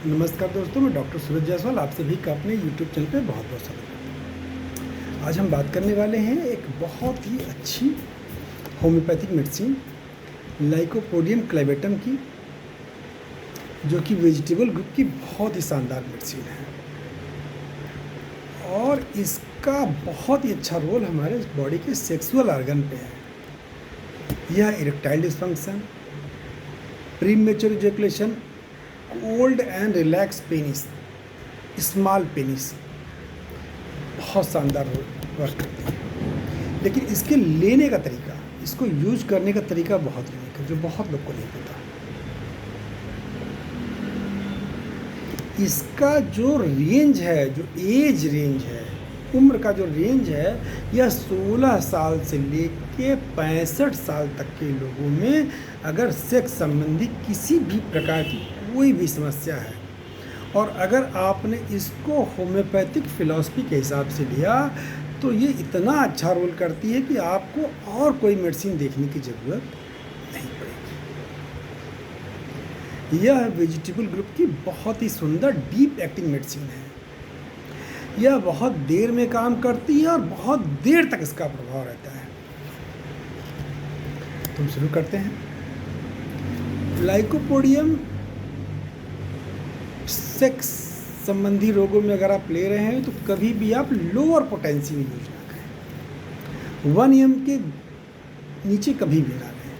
नमस्कार दोस्तों, मैं डॉक्टर सूरज जायसवाल आप सभी का अपने यूट्यूब चैनल पे बहुत बहुत स्वागत करता हूँ। आज हम बात करने वाले हैं एक बहुत ही अच्छी होम्योपैथिक मेडिसिन लाइकोपोडियम क्लेवेटम की, जो कि वेजिटेबल ग्रुप की बहुत ही शानदार मेडिसिन है और इसका बहुत ही अच्छा रोल हमारे बॉडी के सेक्सुअल ऑर्गन पे है। यह erectile dysfunction, premature ejaculation, cold and relax penis, small penis बहुत शानदार वर्क करती है। लेकिन इसके लेने का तरीका, इसको यूज करने का तरीका बहुत यूनिक है, जो बहुत लोग को नहीं पता। इसका जो रेंज है, जो एज रेंज है, उम्र का जो रेंज है, यह 16 साल से लेके 65 साल तक के लोगों में अगर सेक्स संबंधी किसी भी प्रकार की कोई भी समस्या है, और अगर आपने इसको होम्योपैथिक फिलॉसफी के हिसाब से लिया तो ये इतना अच्छा रोल करती है कि आपको और कोई मेडिसिन देखने की ज़रूरत नहीं पड़ेगी। यह वेजिटेबल ग्रुप की बहुत ही सुंदर डीप एक्टिंग मेडिसिन है। यह बहुत देर में काम करती है और बहुत देर तक इसका प्रभाव रहता है। तो हम शुरू करते हैं। लाइकोपोडियम सेक्स संबंधी रोगों में अगर आप ले रहे हैं तो कभी भी आप लोअर पोटेंसी में यूज ना करें, 1 mg के नीचे कभी भी ना लें।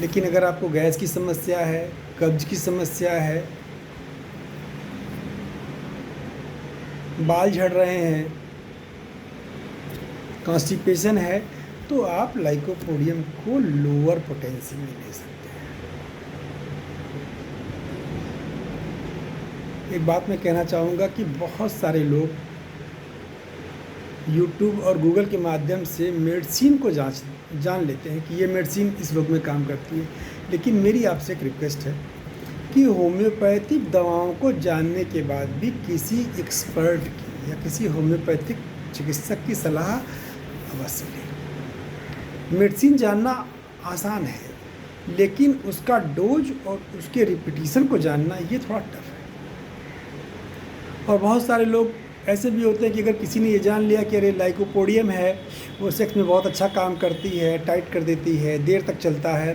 लेकिन अगर आपको गैस की समस्या है, कब्ज की समस्या है, बाल झड़ रहे हैं, कॉन्स्टिपेशन है, तो आप लाइकोपोडियम को लोअर पोटेंसी में ले सकते हैं। एक बात मैं कहना चाहूँगा कि बहुत सारे लोग YouTube और Google के माध्यम से मेडिसिन को जान लेते हैं कि ये मेडिसिन इस रोग में काम करती है। लेकिन मेरी आपसे एक रिक्वेस्ट है कि होम्योपैथिक दवाओं को जानने के बाद भी किसी एक्सपर्ट की या किसी होम्योपैथिक चिकित्सक की सलाह अवश्य लें। मेडिसिन जानना आसान है, लेकिन उसका डोज और उसके रिपीटिशन को जानना ये थोड़ा टफ है। और बहुत सारे लोग ऐसे भी होते हैं कि अगर किसी ने ये जान लिया कि अरे लाइकोपोडियम है, वो सेक्स में बहुत अच्छा काम करती है, टाइट कर देती है, देर तक चलता है,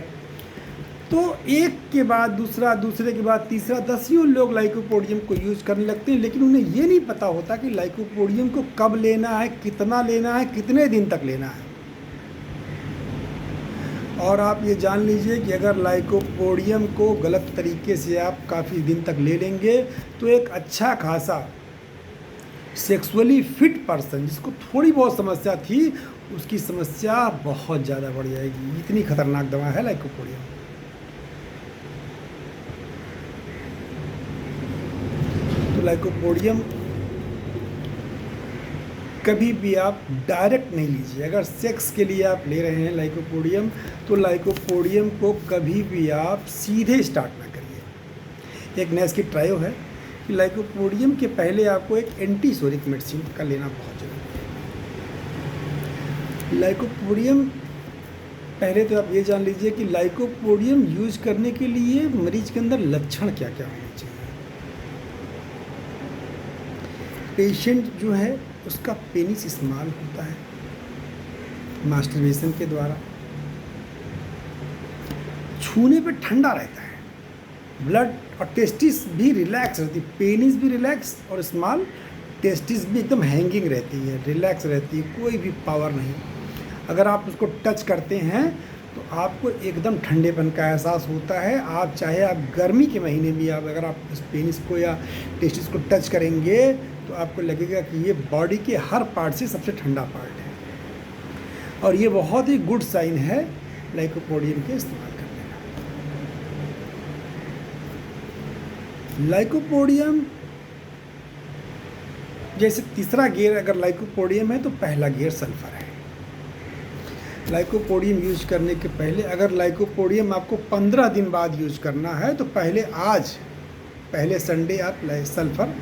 तो एक के बाद दूसरा, दूसरे के बाद तीसरा, 10 लोग लाइकोपोडियम को यूज़ करने लगते हैं। लेकिन उन्हें ये नहीं पता होता कि लाइकोपोडियम को कब लेना है, कितना लेना है, कितने दिन तक लेना है। और आप ये जान लीजिए कि अगर लाइकोपोडियम को गलत तरीके से आप काफ़ी दिन तक ले लेंगे तो एक अच्छा खासा सेक्सुअली फिट पर्सन, जिसको थोड़ी बहुत समस्या थी, उसकी समस्या बहुत ज़्यादा बढ़ जाएगी। इतनी खतरनाक दवा है लाइकोपोडियम। तो लाइकोपोडियम कभी भी आप डायरेक्ट नहीं लीजिए। अगर सेक्स के लिए आप ले रहे हैं लाइकोपोडियम, तो लाइकोपोडियम को कभी भी आप सीधे स्टार्ट ना करिए। एक नया इसकी ट्रायो है कि लाइकोपोडियम के पहले आपको एक एंटीसोरिक मेडिसिन का लेना बहुत जरूरी है। लाइकोपोडियम पहले तो आप ये जान लीजिए कि लाइकोपोडियम यूज करने के लिए मरीज के अंदर लक्षण क्या क्या होने चाहिए। पेशेंट जो है उसका पेनिस स्मॉल होता है मास्टरबेशन के द्वारा, छूने पे ठंडा रहता है, ब्लड और टेस्टिस भी रिलैक्स रहती है, पेनिस भी रिलैक्स और स्मॉल टेस्टिस भी एकदम हैंगिंग रहती है, रिलैक्स रहती है, कोई भी पावर नहीं। अगर आप उसको टच करते हैं तो आपको एकदम ठंडेपन का एहसास होता है। आप चाहे आप गर्मी के महीने भी आप अगर आप इस पेनिस को या टेस्टिस को टच करेंगे तो आपको लगेगा कि ये बॉडी के हर पार्ट से सबसे ठंडा पार्ट है। और ये बहुत ही गुड साइन है लाइकोपोडियम के इस्तेमाल करने का। लाइकोपोडियम जैसे तीसरा गियर अगर लाइकोपोडियम है तो पहला गियर सल्फर है। लाइकोपोडियम यूज करने के पहले अगर लाइकोपोडियम आपको 15 दिन बाद यूज करना है तो पहले संडे आप सल्फर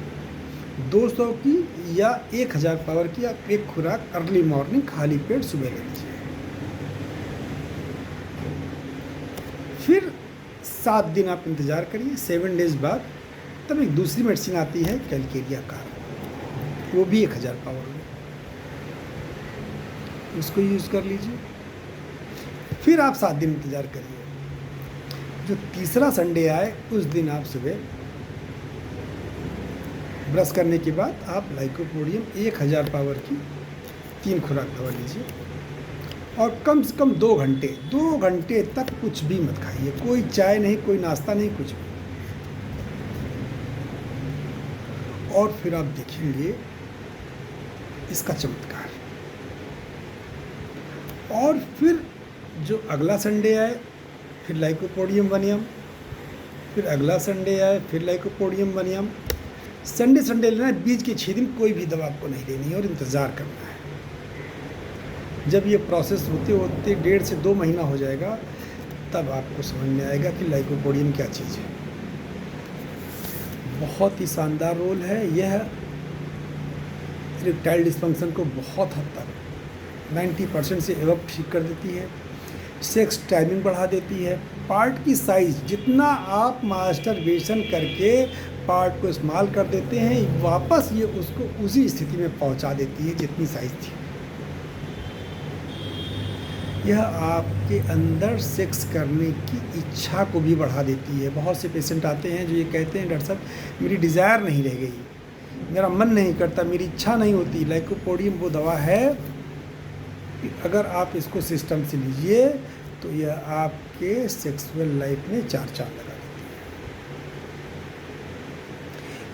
200 की या 1000 पावर की आप एक खुराक अर्ली मॉर्निंग खाली पेट सुबह ले लीजिए। फिर 7 दिन आप इंतज़ार करिए, 7 डेज़ बाद तब एक दूसरी मेडिसिन आती है कैलकेरिया कार, वो भी 1000 पावर में, उसको यूज़ कर लीजिए। फिर आप 7 दिन इंतज़ार करिए। जो तीसरा संडे आए उस दिन आप सुबह ब्रश करने के बाद आप लाइकोपोडियम 1000 पावर की 3 खुराक दवा लीजिए और कम से कम 2 घंटे तक कुछ भी मत खाइए, कोई चाय नहीं, कोई नाश्ता नहीं, कुछ भी। और फिर आप देखेंगे इसका चमत्कार। और फिर जो अगला संडे आए फिर लाइकोपोडियम 1 mg, फिर अगला संडे आए फिर लाइकोपोडियम 1 mg। संडे लेना है, बीच के 6 दिन कोई भी दवा आपको नहीं लेनी है और इंतज़ार करना है। जब ये प्रोसेस होते होते 1.5 से 2 महीना हो जाएगा, तब आपको समझ में आएगा कि लाइकोपोडियम क्या चीज़ है। बहुत ही शानदार रोल है यह, इरेक्टाइल डिस्फंक्शन को बहुत हद तक 90% से एबव ठीक कर देती है, सेक्स टाइमिंग बढ़ा देती है, पार्ट की साइज़ जितना आप मास्टरबेशन करके पार्ट को इस्तेमाल कर देते हैं, वापस ये उसको उसी स्थिति में पहुंचा देती है जितनी साइज़ थी। यह आपके अंदर सेक्स करने की इच्छा को भी बढ़ा देती है। बहुत से पेशेंट आते हैं जो ये कहते हैं, डॉक्टर साहब मेरी डिज़ायर नहीं रह गई, मेरा मन नहीं करता, मेरी इच्छा नहीं होती। लाइकोपोडियम वो दवा है कि अगर आप इसको सिस्टम से लीजिए तो यह आपके सेक्सुअल लाइफ में 4 चांद लगा देती है।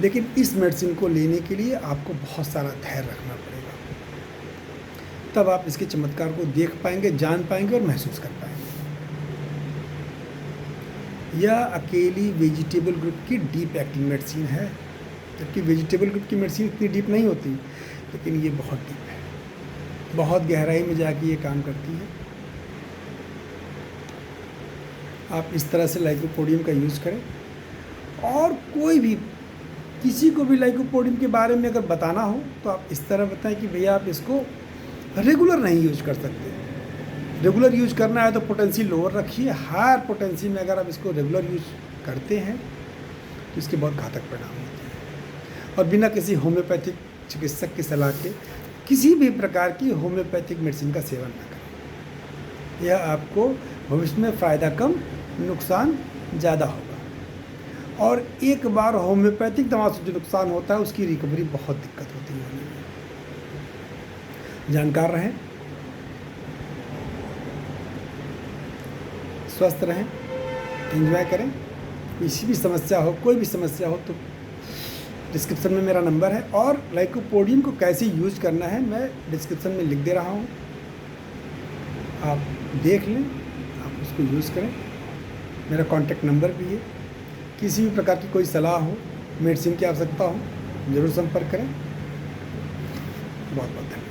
लेकिन इस मेडिसिन को लेने के लिए आपको बहुत सारा धैर्य रखना पड़ेगा, तब आप इसके चमत्कार को देख पाएंगे, जान पाएंगे और महसूस कर पाएंगे। यह अकेली वेजिटेबल ग्रुप की डीप एक्टिंग मेडिसिन है, जबकि वेजिटेबल ग्रुप की मेडिसिन इतनी डीप नहीं होती, लेकिन ये बहुत डीप है, बहुत गहराई में जाके ये काम करती है। आप इस तरह से लाइकोपोडियम का यूज़ करें। और कोई भी किसी को भी लाइकोपोडियम के बारे में अगर बताना हो तो आप इस तरह बताएं कि भैया आप इसको रेगुलर नहीं यूज कर सकते। रेगुलर यूज करना है तो पोटेंसी लोअर रखिए, हायर पोटेंसी में अगर आप इसको रेगुलर यूज करते हैं तो इसके बहुत घातक परिणाम होते हैं। और बिना किसी होम्योपैथिक चिकित्सक की सलाह के किसी भी प्रकार की होम्योपैथिक मेडिसिन का सेवन न करें। यह आपको भविष्य में फ़ायदा कम, नुकसान ज़्यादा होगा। और एक बार होम्योपैथिक दवा से जो नुकसान होता है उसकी रिकवरी बहुत दिक्कत होती है। जानकार रहें, स्वस्थ रहें, एंजॉय करें। किसी भी समस्या हो, कोई भी समस्या हो तो डिस्क्रिप्शन में मेरा नंबर है, और लाइकोपोडियम को कैसे यूज करना है मैं डिस्क्रिप्शन में लिख दे रहा हूँ, आप देख लें, आप उसको यूज़ करें। मेरा कॉन्टैक्ट नंबर भी है। किसी भी प्रकार की कोई सलाह हो, मेडिसिन की आवश्यकता हो, ज़रूर संपर्क करें। बहुत बहुत धन्यवाद।